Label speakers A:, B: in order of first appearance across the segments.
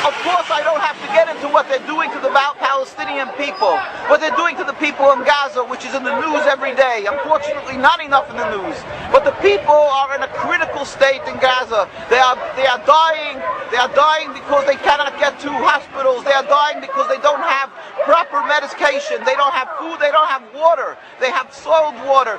A: Of course, I don't have to get into what they're doing to the Palestinian people, what they're doing to the people in Gaza, which is in the news every day. Unfortunately, not enough in the news. But the people are in a critical state in Gaza. They are dying. They are dying because they cannot get to hospitals. They are dying because they don't have proper medication. They don't have food. They don't have water. They have soiled water.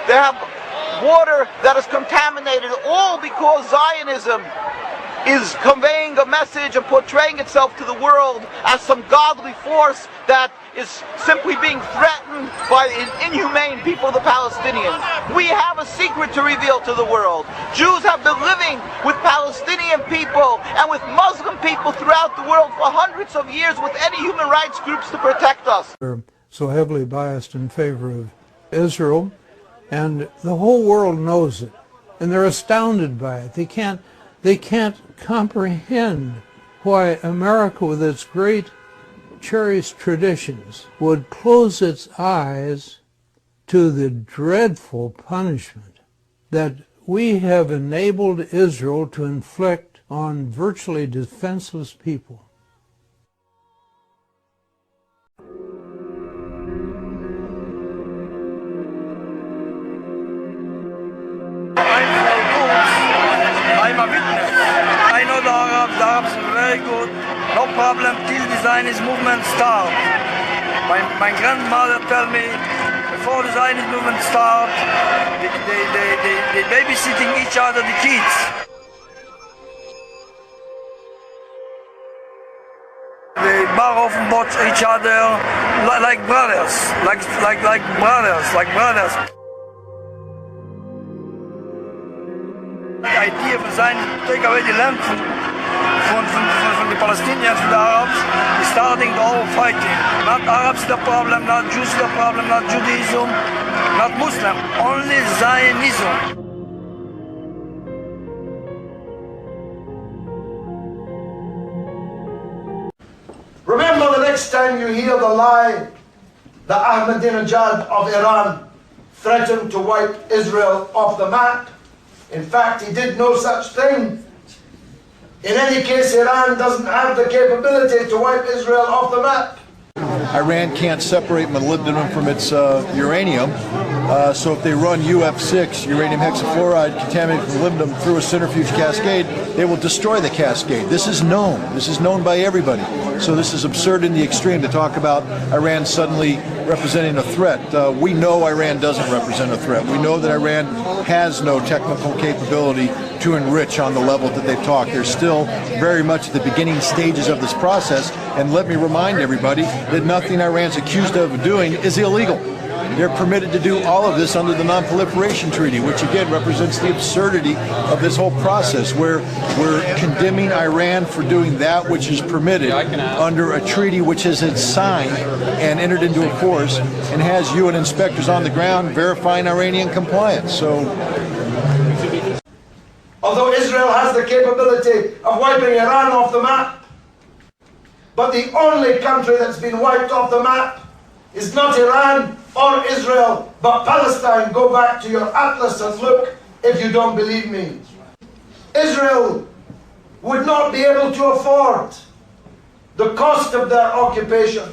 A: They have water that is contaminated, all because Zionism is conveying a message and portraying itself to the world as some godly force that is simply being threatened by the inhumane people, the Palestinians. We have a secret to reveal to the world. Jews have been living with Palestinian people and with Muslim people throughout the world for hundreds of years with any human rights groups to protect us.
B: They're so heavily biased in favor of Israel, and the whole world knows it, and they're astounded by it. They can't comprehend why America, with its great cherished traditions, would close its eyes to the dreadful punishment that we have enabled Israel to inflict on virtually defenseless people.
C: I'm a witness. I know the Arabs are very good, no problem till the Zionist movement starts. My grandmother told me, before the Zionist movement starts, they babysitting each other, the kids. They bar off and watch each other like brothers, like brothers. The idea of Zionism to take away the land from the Palestinians and the Arabs is starting the whole fighting. Not Arabs the problem, not Jews the problem, not Judaism, not Muslim, only Zionism.
D: Remember, the next time you hear the lie that Ahmadinejad of Iran threatened to wipe Israel off the map. In fact, he did no such thing. In any case, Iran doesn't have the capability to wipe Israel off the map.
E: Iran can't separate molybdenum from its uranium, so if they run UF6, uranium hexafluoride, contaminated molybdenum through a centrifuge cascade, they will destroy the cascade. This is known. This is known by everybody. So this is absurd in the extreme to talk about Iran suddenly representing a threat. We know Iran doesn't represent a threat. We know that Iran has no technical capability to enrich on the level that they've talked. They're still very much at the beginning stages of this process, and let me remind everybody that nothing Iran's accused of doing is illegal. They're permitted to do all of this under the Non-Proliferation Treaty, which again represents the absurdity of this whole process, where we're condemning Iran for doing that which is permitted under a treaty which has been signed and entered into force and has UN inspectors on the ground verifying Iranian compliance. So,
D: although Israel has the capability of wiping Iran off the map, but the only country that's been wiped off the map is not Iran or Israel, but Palestine. Go back to your atlas and look if you don't believe me. Israel would not be able to afford the cost of their occupation,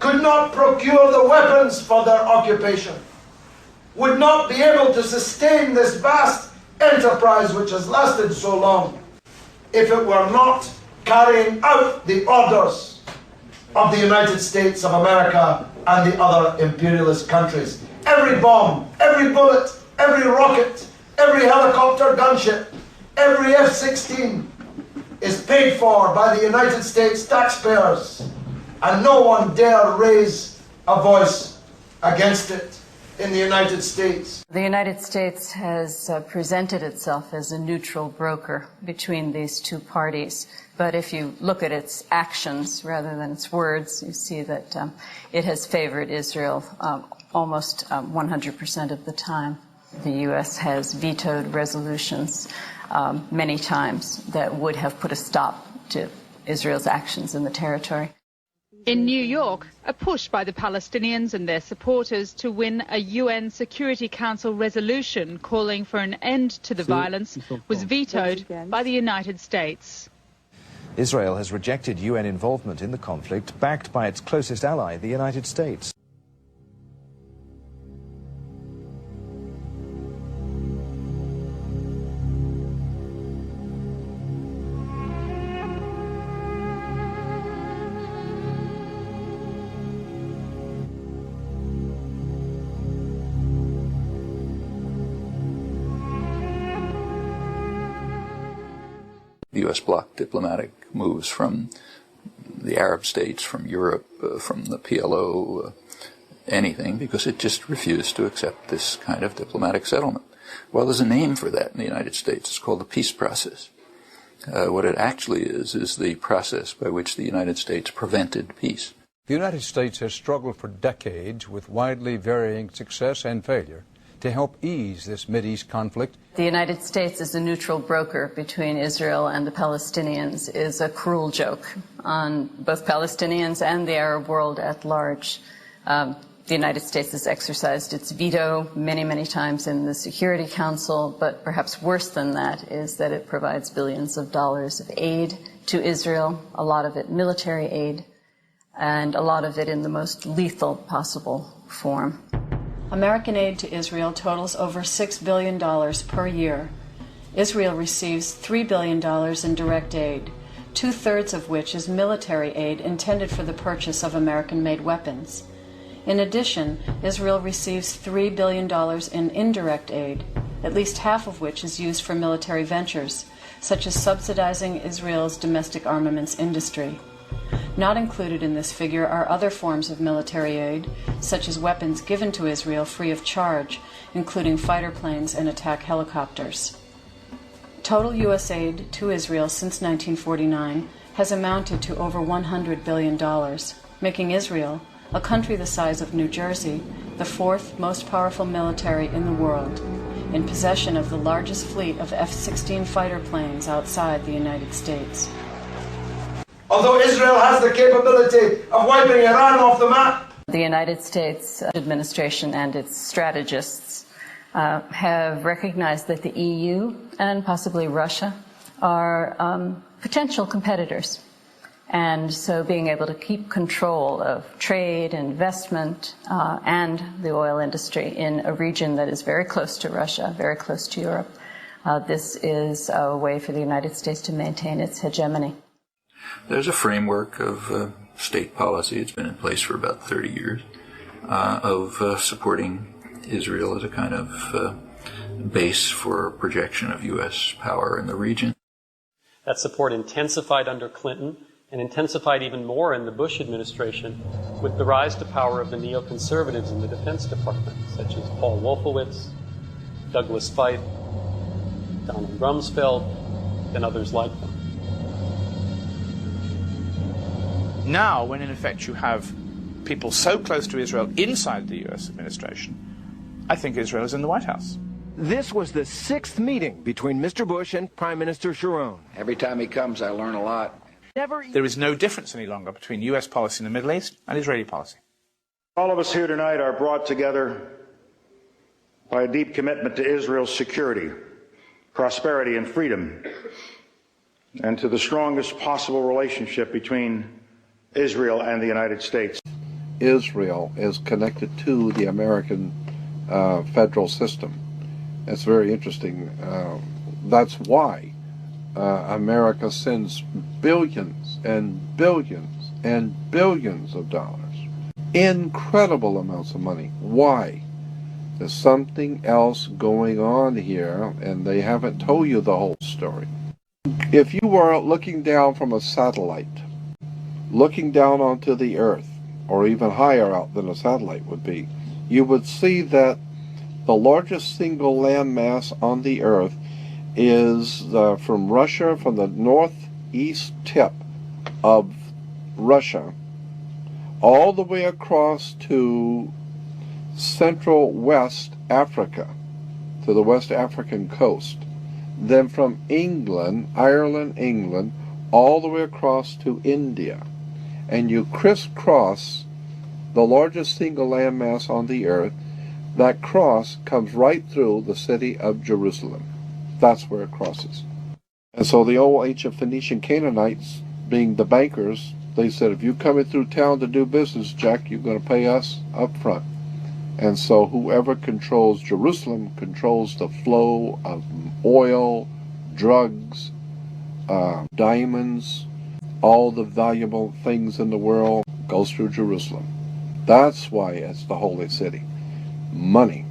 D: could not procure the weapons for their occupation, would not be able to sustain this vast enterprise which has lasted so long if it were not carrying out the orders of the United States of America and the other imperialist countries. Every bomb, every bullet, every rocket, every helicopter gunship, every F-16 is paid for by the United States taxpayers, and no one dare raise a voice against it in the United States.
F: The United States has presented itself as a neutral broker between these two parties. But if you look at its actions rather than its words, you see that it has favored Israel almost 100% of the time. The U.S. has vetoed resolutions many times that would have put a stop to Israel's actions in the territory.
G: In New York, a push by the Palestinians and their supporters to win a UN Security Council resolution calling for an end to the violence was vetoed by the United States.
H: Israel has rejected UN involvement in the conflict, backed by its closest ally, the United States.
I: U.S. bloc diplomatic moves from the Arab states, from Europe, from the PLO, anything, because it just refused to accept this kind of diplomatic settlement. Well, there's a name for that in the United States. It's called the peace process. What it actually is the process by which the United States prevented peace.
J: The United States has struggled for decades with widely varying success and failure to help ease this Mideast conflict.
F: The United States as a neutral broker between Israel and the Palestinians is a cruel joke on both Palestinians and the Arab world at large. The United States has exercised its veto many, many times in the Security Council, but perhaps worse than that is that it provides billions of dollars of aid to Israel, a lot of it military aid, and a lot of it in the most lethal possible form.
K: American aid to Israel totals over $6 billion per year. Israel receives $3 billion in direct aid, 2/3 of which is military aid intended for the purchase of American-made weapons. In addition, Israel receives $3 billion in indirect aid, at least half of which is used for military ventures, such as subsidizing Israel's domestic armaments industry. Not included in this figure are other forms of military aid, such as weapons given to Israel free of charge, including fighter planes and attack helicopters. Total U.S. aid to Israel since 1949 has amounted to over $100 billion, making Israel, a country the size of New Jersey, the fourth most powerful military in the world, in possession of the largest fleet of F-16 fighter planes outside the United States.
D: Although Israel has the capability of wiping Iran off the map.
F: The United States administration and its strategists have recognized that the EU and possibly Russia are potential competitors. And so being able to keep control of trade, investment, and the oil industry in a region that is very close to Russia, very close to Europe, this is a way for the United States to maintain its hegemony.
I: There's a framework of state policy, it's been in place for about 30 years, of supporting Israel as a kind of base for projection of U.S. power in the region.
L: That support intensified under Clinton and intensified even more in the Bush administration with the rise to power of the neoconservatives in the Defense Department, such as Paul Wolfowitz, Douglas Feith, Donald Rumsfeld, and others like them.
M: Now, when in effect you have people so close to Israel inside the U.S. administration, I think Israel is in the White House.
N: This was the 6th meeting between Mr. Bush and Prime Minister Sharon.
O: Every time he comes, I learn a lot.
M: There is no difference any longer between U.S. policy in the Middle East and Israeli policy.
P: All of us here tonight are brought together by a deep commitment to Israel's security, prosperity, and freedom, and to the strongest possible relationship between Israel and the United States.
Q: Israel is connected to the American federal system. It's very interesting. That's why America sends billions and billions and billions of dollars. Incredible amounts of money. Why? There's something else going on here, and they haven't told you the whole story. If you were looking down from a satellite, looking down onto the Earth, or even higher out than a satellite would be, you would see that the largest single landmass on the Earth is from Russia, from the northeast tip of Russia, all the way across to central West Africa, to the West African coast. Then from England, Ireland, England, all the way across to India. And you crisscross the largest single landmass on the earth. That cross comes right through the city of Jerusalem. That's where it crosses. And so the old ancient Phoenician Canaanites being the bankers, they said, if you're coming through town to do business, Jack, you're going to pay us up front. And so whoever controls Jerusalem controls the flow of oil, drugs, diamonds, all the valuable things in the world goes through Jerusalem. That's why it's the holy city. Money.